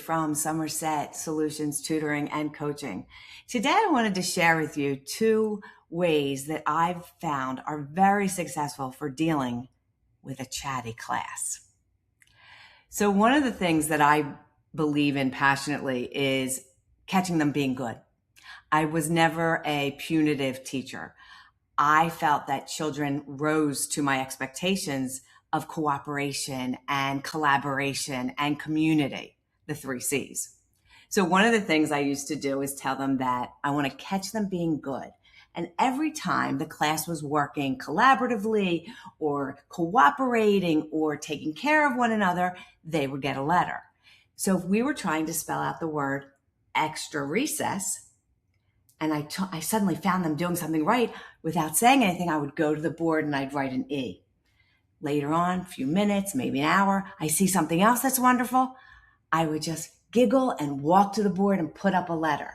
from Somerset Solutions Tutoring and Coaching. Today I wanted to share with you 2 ways that I've found are very successful for dealing with a chatty class. So one of the things that I believe in passionately is catching them being good. I was never a punitive teacher. I felt that children rose to my expectations of cooperation and collaboration and community, the 3 C's. So one of the things I used to do is tell them that I want to catch them being good. And every time the class was working collaboratively or cooperating or taking care of one another, they would get a letter. So if we were trying to spell out the word extra recess, and I suddenly found them doing something right without saying anything, I would go to the board and I'd write an E. Later on, a few minutes, maybe an hour, I see something else that's wonderful. I would just giggle and walk to the board and put up a letter.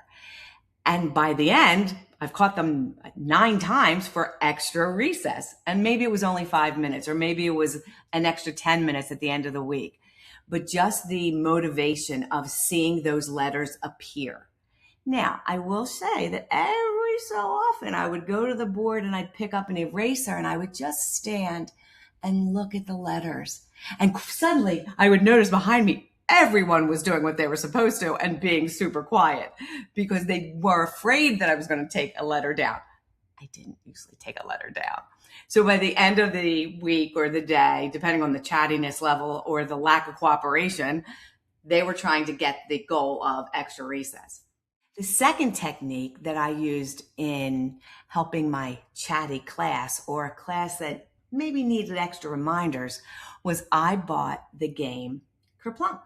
And by the end, I've caught them 9 times for extra recess. And maybe it was only 5 minutes, or maybe it was an extra 10 minutes at the end of the week. But just the motivation of seeing those letters appear. Now, I will say that every so often I would go to the board and I'd pick up an eraser and I would just stand and look at the letters. And suddenly I would notice behind me, everyone was doing what they were supposed to and being super quiet because they were afraid that I was going to take a letter down. I didn't usually take a letter down. So by the end of the week or the day, depending on the chattiness level or the lack of cooperation, they were trying to get the goal of extra recess. The second technique that I used in helping my chatty class, or a class that maybe needed extra reminders, was I bought the game Kerplunk.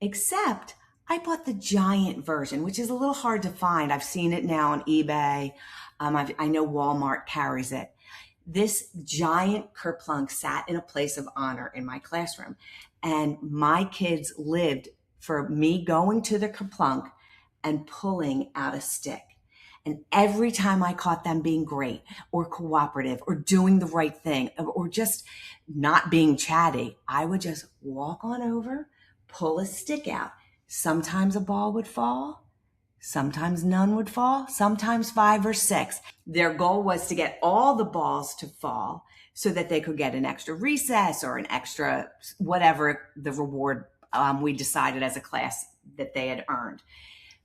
Except I bought the giant version, which is a little hard to find. I've seen it now on eBay. I know Walmart carries it. This giant Kerplunk sat in a place of honor in my classroom. And my kids lived for me going to the Kerplunk and pulling out a stick. And every time I caught them being great or cooperative or doing the right thing or just not being chatty, I would just walk on over, pull a stick out. Sometimes a ball would fall, sometimes none would fall, sometimes 5 or 6. Their goal was to get all the balls to fall so that they could get an extra recess or an extra whatever the reward we decided as a class that they had earned.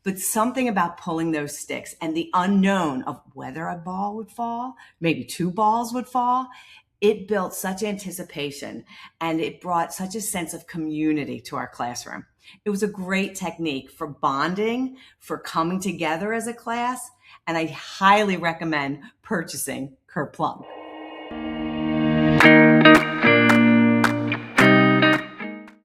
But something about pulling those sticks and the unknown of whether a ball would fall, maybe 2 balls would fall, it built such anticipation and it brought such a sense of community to our classroom. It was a great technique for bonding, for coming together as a class, and I highly recommend purchasing Kerplunk.